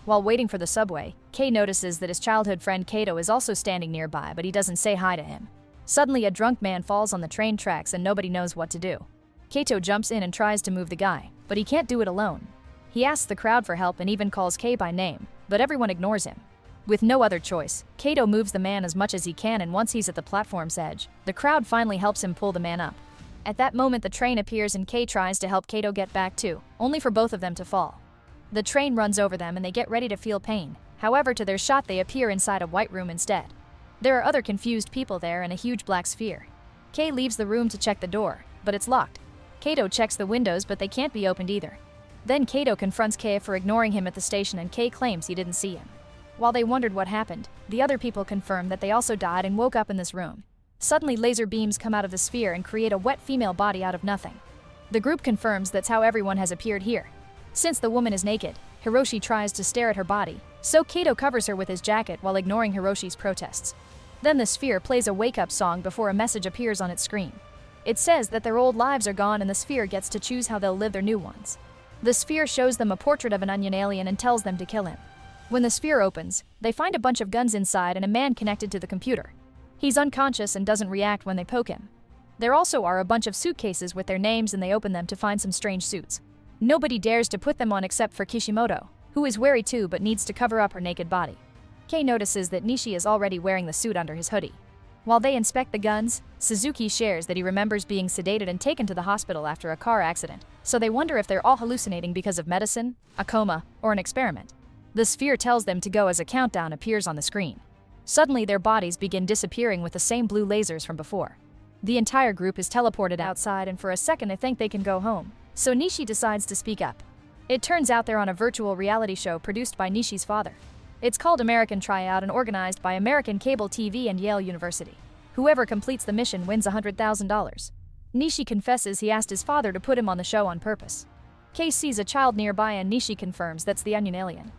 While waiting for the subway, Kei notices that his childhood friend Kato is also standing nearby, but he doesn't say hi to him. Suddenly, a drunk man falls on the train tracks and nobody knows what to do. Kato jumps in and tries to move the guy, but he can't do it alone. He asks the crowd for help and even calls Kei by name, but everyone ignores him. With no other choice, Kato moves the man as much as he can, and once he's at the platform's edge, the crowd finally helps him pull the man up. At that moment, the train appears and Kei tries to help Kato get back too, only for both of them to fall. The train runs over them and they get ready to feel pain. However, to their shock, they appear inside a white room instead. There are other confused people there and a huge black sphere. Kei leaves the room to check the door, but it's locked. Kato checks the windows, but they can't be opened either. Then Kato confronts Kei for ignoring him at the station, and Kei claims he didn't see him. While they wondered what happened, the other people confirm that they also died and woke up in this room. Suddenly, laser beams come out of the sphere and create a wet female body out of nothing. The group confirms that's how everyone has appeared here. Since the woman is naked, Hiroshi tries to stare at her body, so Kato covers her with his jacket while ignoring Hiroshi's protests. Then the sphere plays a wake-up song before a message appears on its screen. It says that their old lives are gone and the sphere gets to choose how they'll live their new ones. The sphere shows them a portrait of an onion alien and tells them to kill him. When the sphere opens, they find a bunch of guns inside and a man connected to the computer. He's unconscious and doesn't react when they poke him. There also are a bunch of suitcases with their names, and they open them to find some strange suits. Nobody dares to put them on except for Kishimoto, who is wary too but needs to cover up her naked body. Kei notices that Nishi is already wearing the suit under his hoodie. While they inspect the guns, Suzuki shares that he remembers being sedated and taken to the hospital after a car accident, so they wonder if they're all hallucinating because of medicine, a coma, or an experiment. The sphere tells them to go as a countdown appears on the screen. Suddenly, their bodies begin disappearing with the same blue lasers from before. The entire group is teleported outside, and for a second they think they can go home, so Nishi decides to speak up. It turns out they're on a virtual reality show produced by Nishi's father. It's called American Tryout and organized by American Cable TV and Yale University. Whoever completes the mission wins $100,000. Nishi confesses he asked his father to put him on the show on purpose. Kei sees a child nearby and Nishi confirms that's the onion alien.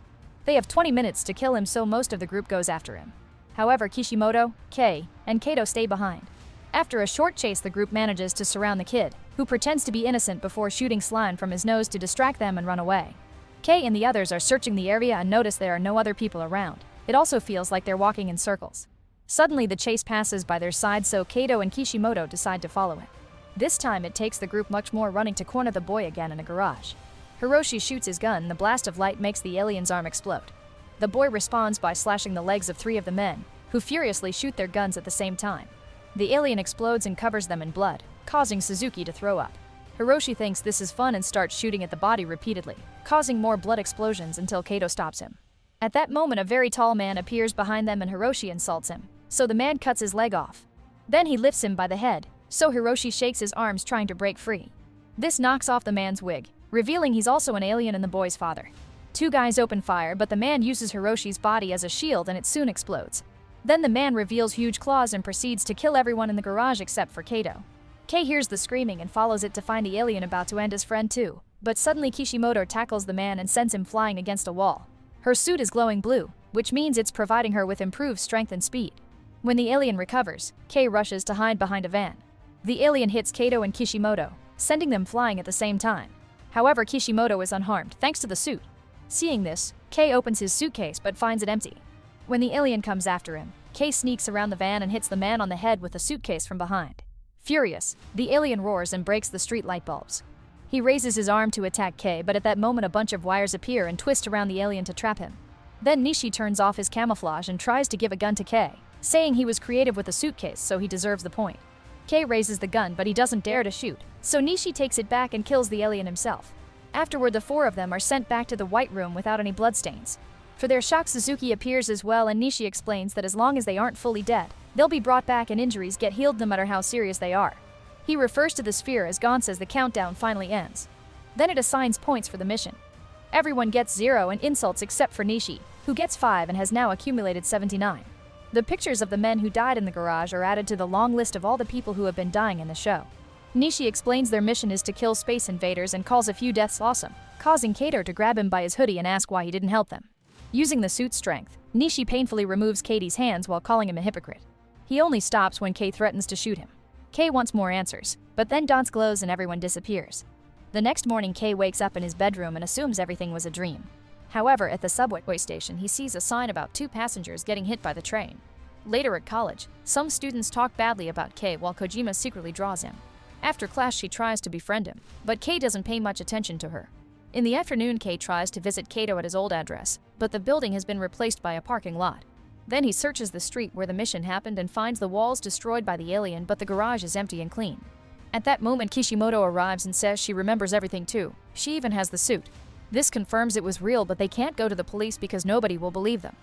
They have 20 minutes to kill him, so most of the group goes after him. However, Kishimoto, Kei, and Kato stay behind. After a short chase, the group manages to surround the kid, who pretends to be innocent before shooting slime from his nose to distract them and run away. Kei and the others are searching the area and notice there are no other people around. It also feels like they're walking in circles. Suddenly, the chase passes by their side, so Kato and Kishimoto decide to follow him. This time, it takes the group much more running to corner the boy again in a garage. Hiroshi shoots his gun, and the blast of light makes the alien's arm explode. The boy responds by slashing the legs of 3 of the men, who furiously shoot their guns at the same time. The alien explodes and covers them in blood, causing Suzuki to throw up. Hiroshi thinks this is fun and starts shooting at the body repeatedly, causing more blood explosions until Kato stops him. At that moment, a very tall man appears behind them and Hiroshi insults him, so the man cuts his leg off. Then he lifts him by the head, so Hiroshi shakes his arms trying to break free. This knocks off the man's wig, revealing he's also an alien and the boy's father. 2 guys open fire, but the man uses Hiroshi's body as a shield and it soon explodes. Then the man reveals huge claws and proceeds to kill everyone in the garage except for Kato. Kei hears the screaming and follows it to find the alien about to end his friend too, but suddenly Kishimoto tackles the man and sends him flying against a wall. Her suit is glowing blue, which means it's providing her with improved strength and speed. When the alien recovers, Kei rushes to hide behind a van. The alien hits Kato and Kishimoto, sending them flying at the same time. However, Kishimoto is unharmed thanks to the suit. Seeing this, Kei opens his suitcase but finds it empty. When the alien comes after him, Kei sneaks around the van and hits the man on the head with the suitcase from behind. Furious, the alien roars and breaks the street light bulbs. He raises his arm to attack Kei, but at that moment a bunch of wires appear and twist around the alien to trap him. Then Nishi turns off his camouflage and tries to give a gun to Kei, saying he was creative with the suitcase so he deserves the point. Kei raises the gun but he doesn't dare to shoot, so Nishi takes it back and kills the alien himself. Afterward, the 4 of them are sent back to the white room without any bloodstains. For their shock, Suzuki appears as well and Nishi explains that as long as they aren't fully dead, they'll be brought back and injuries get healed no matter how serious they are. He refers to the sphere as Gantz as the countdown finally ends. Then it assigns points for the mission. Everyone gets 0 and insults except for Nishi, who gets 5 and has now accumulated 79. The pictures of the men who died in the garage are added to the long list of all the people who have been dying in the show. Nishi explains their mission is to kill space invaders and calls a few deaths awesome, causing Kato to grab him by his hoodie and ask why he didn't help them. Using the suit's strength, Nishi painfully removes Katie's hands while calling him a hypocrite. He only stops when Kei threatens to shoot him. Kei wants more answers, but then Gantz glows and everyone disappears. The next morning, Kei wakes up in his bedroom and assumes everything was a dream. However, at the subway station, he sees a sign about 2 passengers getting hit by the train. Later at college, some students talk badly about Kei while Kojima secretly draws him. After class, she tries to befriend him, but Kei doesn't pay much attention to her. In the afternoon, Kei tries to visit Kato at his old address, but the building has been replaced by a parking lot. Then he searches the street where the mission happened and finds the walls destroyed by the alien, but the garage is empty and clean. At that moment, Kishimoto arrives and says she remembers everything too. She even has the suit. This confirms it was real, but they can't go to the police because nobody will believe them.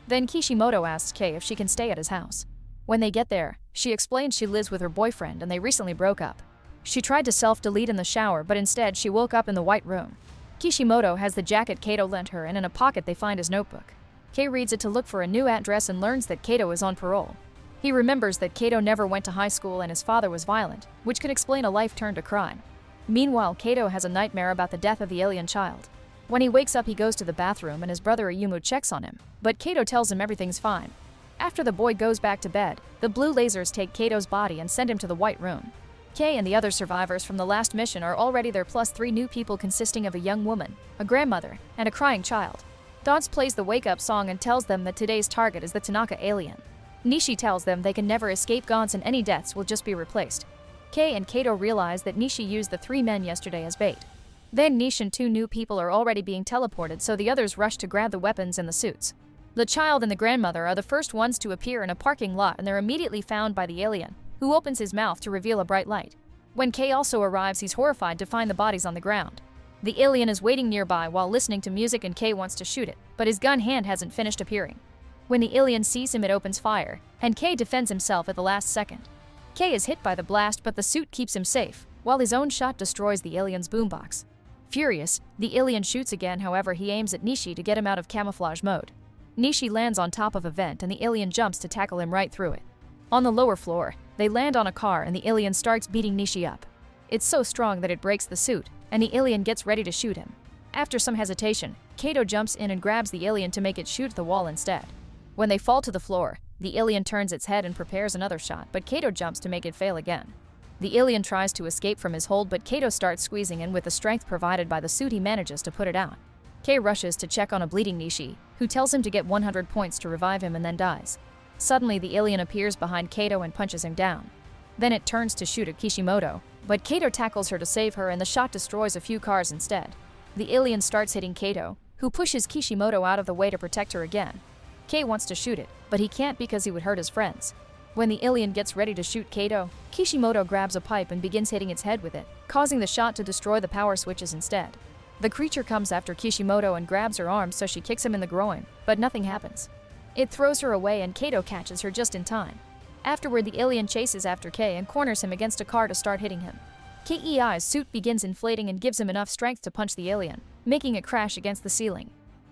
Then Kishimoto asks Kei if she can stay at his house. When they get there, she explains she lives with her boyfriend and they recently broke up. She tried to self-delete in the shower, but instead she woke up in the white room. Kishimoto has the jacket Kato lent her, and in a pocket they find his notebook. Kei reads it to look for a new address and learns that Kato is on parole. He remembers that Kato never went to high school and his father was violent, which could explain a life turned to crime. Meanwhile, Kato has a nightmare about the death of the alien child. When he wakes up, he goes to the bathroom and his brother Ayumu checks on him, but Kato tells him everything's fine. After the boy goes back to bed, the blue lasers take Kato's body and send him to the white room. Kei and the other survivors from the last mission are already there, plus 3 new people consisting of a young woman, a grandmother, and a crying child. Gantz plays the wake-up song and tells them that today's target is the Tanaka alien. Nishi tells them they can never escape Gantz and any deaths will just be replaced. Kei and Kato realize that Nishi used the 3 men yesterday as bait. Then Nishi and 2 new people are already being teleported, so the others rush to grab the weapons and the suits. The child and the grandmother are the first ones to appear in a parking lot, and they're immediately found by the alien, who opens his mouth to reveal a bright light. When Kei also arrives, he's horrified to find the bodies on the ground. The alien is waiting nearby while listening to music, and Kei wants to shoot it, but his gun hand hasn't finished appearing. When the alien sees him, it opens fire, and Kei defends himself at the last second. Kei is hit by the blast, but the suit keeps him safe, while his own shot destroys the alien's boombox. Furious, the alien shoots again, however he aims at Nishi to get him out of camouflage mode. Nishi lands on top of a vent and the alien jumps to tackle him right through it. On the lower floor, they land on a car and the alien starts beating Nishi up. It's so strong that it breaks the suit, and the alien gets ready to shoot him. After some hesitation, Kato jumps in and grabs the alien to make it shoot the wall instead. When they fall to the floor, the alien turns its head and prepares another shot, but Kato jumps to make it fail again. The alien tries to escape from his hold, but Kato starts squeezing, and with the strength provided by the suit he manages to put it out. Kei rushes to check on a bleeding Nishi, who tells him to get 100 points to revive him and then dies. Suddenly, the alien appears behind Kato and punches him down. Then it turns to shoot at Kishimoto, but Kato tackles her to save her and the shot destroys a few cars instead. The alien starts hitting Kato, who pushes Kishimoto out of the way to protect her again. Kei wants to shoot it, but he can't because he would hurt his friends. When the alien gets ready to shoot Kato, Kishimoto grabs a pipe and begins hitting its head with it, causing the shot to destroy the power switches instead. The creature comes after Kishimoto and grabs her arm, so she kicks him in the groin, but nothing happens. It throws her away and Kato catches her just in time. Afterward, the alien chases after Kei and corners him against a car to start hitting him. Kei's suit begins inflating and gives him enough strength to punch the alien, making it crash against the ceiling.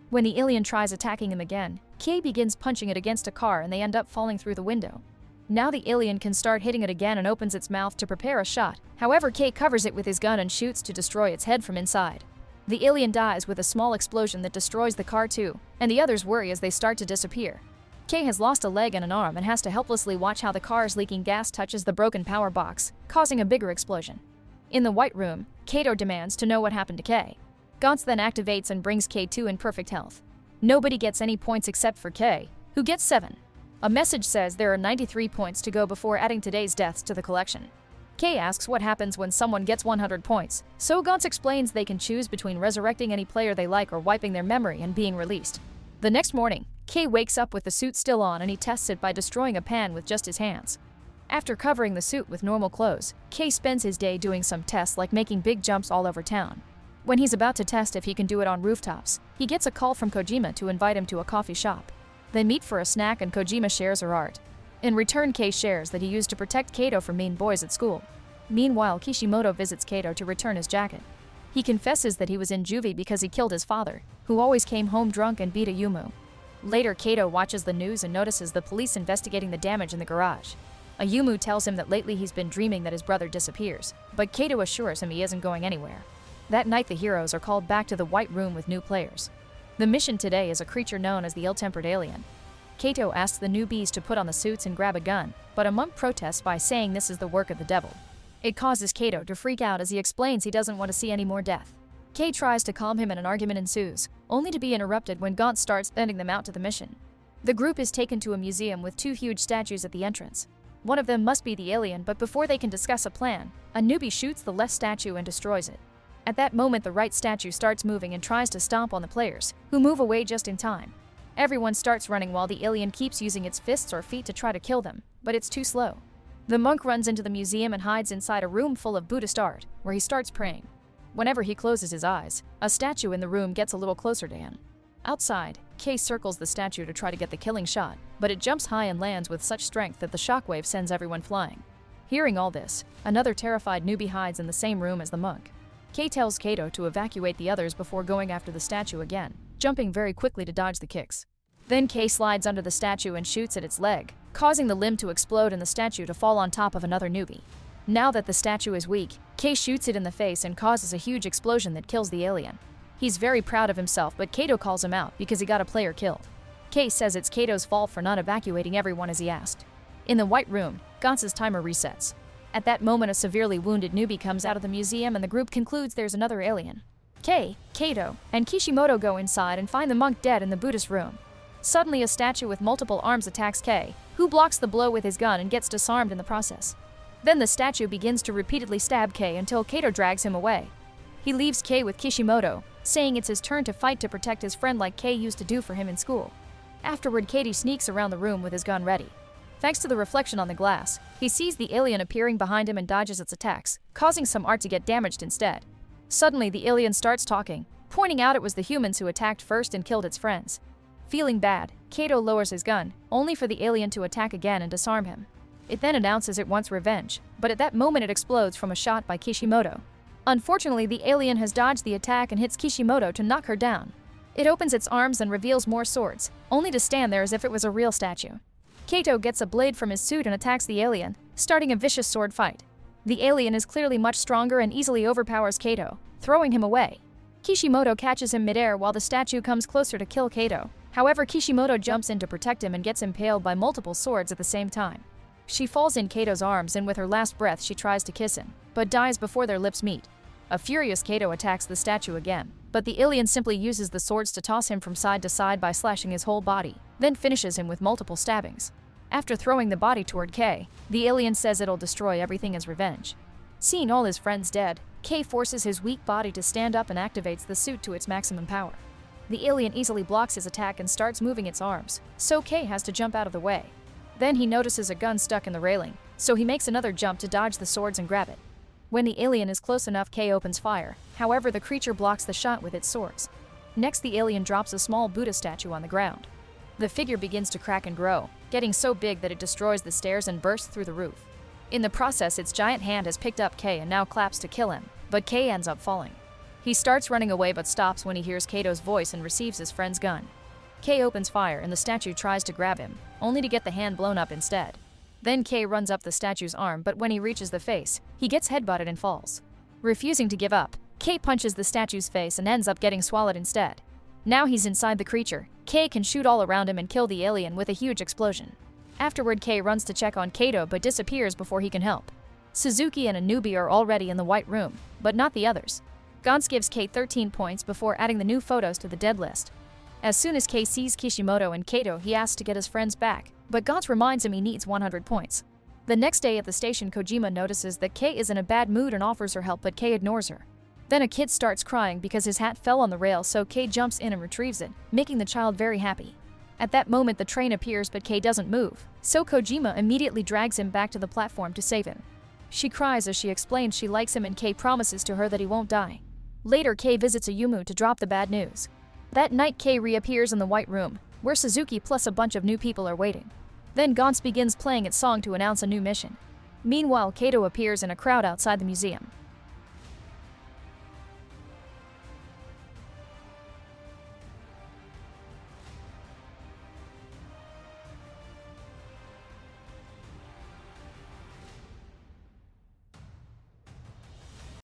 When the alien tries attacking him again, Kei begins punching it against a car and they end up falling through the window. Now the alien can start hitting it again and opens its mouth to prepare a shot. However, Kei covers it with his gun and shoots to destroy its head from inside. The alien dies with a small explosion that destroys the car too, and the others worry as they start to disappear. Kei has lost a leg and an arm and has to helplessly watch how the car's leaking gas touches the broken power box, causing a bigger explosion. In the white room, Kato demands to know what happened to Kei. Gantz then activates and brings Kei to in perfect health. Nobody gets any points except for Kei, who gets 7. A message says there are 93 points to go before adding today's deaths to the collection. Kei asks what happens when someone gets 100 points, so Gantz explains they can choose between resurrecting any player they like or wiping their memory and being released. The next morning, Kei wakes up with the suit still on and he tests it by destroying a pan with just his hands. After covering the suit with normal clothes, Kei spends his day doing some tests like making big jumps all over town. When he's about to test if he can do it on rooftops, he gets a call from Kojima to invite him to a coffee shop. They meet for a snack and Kojima shares her art. In return, Kei shares that he used to protect Kato from mean boys at school. Meanwhile, Kishimoto visits Kato to return his jacket. He confesses that he was in juvie because he killed his father, who always came home drunk and beat Ayumu. Later, Kato watches the news and notices the police investigating the damage in the garage. Ayumu tells him that lately he's been dreaming that his brother disappears, but Kato assures him he isn't going anywhere. That night, the heroes are called back to the White Room with new players. The mission today is a creature known as the ill-tempered alien. Kato asks the newbies to put on the suits and grab a gun, but a monk protests by saying this is the work of the devil. It causes Kato to freak out as he explains he doesn't want to see any more death. Kei tries to calm him and an argument ensues, only to be interrupted when Gantz starts sending them out to the mission. The group is taken to a museum with two huge statues at the entrance. One of them must be the alien, but before they can discuss a plan, a newbie shoots the left statue and destroys it. At that moment, the right statue starts moving and tries to stomp on the players, who move away just in time. Everyone starts running while the alien keeps using its fists or feet to try to kill them, but it's too slow. The monk runs into the museum and hides inside a room full of Buddhist art, where he starts praying. Whenever he closes his eyes, a statue in the room gets a little closer to him. Outside, Kei circles the statue to try to get the killing shot, but it jumps high and lands with such strength that the shockwave sends everyone flying. Hearing all this, another terrified newbie hides in the same room as the monk. Kei tells Kato to evacuate the others before going after the statue again, jumping very quickly to dodge the kicks. Then Kei slides under the statue and shoots at its leg, causing the limb to explode and the statue to fall on top of another newbie. Now that the statue is weak, Kei shoots it in the face and causes a huge explosion that kills the alien. He's very proud of himself, but Kato calls him out because he got a player killed. Kei says it's Kato's fault for not evacuating everyone as he asked. In the white room, Gantz's timer resets. At that moment, a severely wounded newbie comes out of the museum and the group concludes there's another alien. Kei, Kato, and Kishimoto go inside and find the monk dead in the Buddhist room. Suddenly, a statue with multiple arms attacks Kei, who blocks the blow with his gun and gets disarmed in the process. Then the statue begins to repeatedly stab Kei until Kato drags him away. He leaves Kei with Kishimoto, saying it's his turn to fight to protect his friend like Kei used to do for him in school. Afterward, Katie sneaks around the room with his gun ready. Thanks to the reflection on the glass, he sees the alien appearing behind him and dodges its attacks, causing some art to get damaged instead. Suddenly, the alien starts talking, pointing out it was the humans who attacked first and killed its friends. Feeling bad, Kato lowers his gun, only for the alien to attack again and disarm him. It then announces it wants revenge, but at that moment it explodes from a shot by Kishimoto. Unfortunately, the alien has dodged the attack and hits Kishimoto to knock her down. It opens its arms and reveals more swords, only to stand there as if it was a real statue. Kato gets a blade from his suit and attacks the alien, starting a vicious sword fight. The alien is clearly much stronger and easily overpowers Kato, throwing him away. Kishimoto catches him midair while the statue comes closer to kill Kato. However, Kishimoto jumps in to protect him and gets impaled by multiple swords at the same time. She falls in Kato's arms and with her last breath she tries to kiss him, but dies before their lips meet. A furious Kato attacks the statue again, but the alien simply uses the swords to toss him from side to side by slashing his whole body, then finishes him with multiple stabbings. After throwing the body toward Kei, the alien says it'll destroy everything as revenge. Seeing all his friends dead, Kei forces his weak body to stand up and activates the suit to its maximum power. The alien easily blocks his attack and starts moving its arms, so Kei has to jump out of the way. Then he notices a gun stuck in the railing, so he makes another jump to dodge the swords and grab it. When the alien is close enough, Kei opens fire. However, the creature blocks the shot with its swords. Next, the alien drops a small Buddha statue on the ground. The figure begins to crack and grow, getting so big that it destroys the stairs and bursts through the roof. In the process, its giant hand has picked up Kei and now claps to kill him, but Kei ends up falling. He starts running away but stops when he hears Kato's voice and receives his friend's gun. Kei opens fire and the statue tries to grab him, only to get the hand blown up instead. Then Kei runs up the statue's arm, but when he reaches the face, he gets headbutted and falls. Refusing to give up, Kei punches the statue's face and ends up getting swallowed instead. Now he's inside the creature. Kei can shoot all around him and kill the alien with a huge explosion. Afterward, Kei runs to check on Kato but disappears before he can help. Suzuki and a newbie are already in the white room, but not the others. Gantz gives Kei 13 points before adding the new photos to the dead list. As soon as Kei sees Kishimoto and Kato, he asks to get his friends back, but Gantz reminds him he needs 100 points. The next day at the station, Kojima notices that Kei is in a bad mood and offers her help, but Kei ignores her. Then a kid starts crying because his hat fell on the rail, so Kei jumps in and retrieves it, making the child very happy. At that moment, the train appears, but Kei doesn't move, so Kojima immediately drags him back to the platform to save him. She cries as she explains she likes him and Kei promises to her that he won't die. Later, Kei visits Ayumu to drop the bad news. That night, Kei reappears in the white room, where Suzuki plus a bunch of new people are waiting. Then Gantz begins playing its song to announce a new mission. Meanwhile, Kato appears in a crowd outside the museum.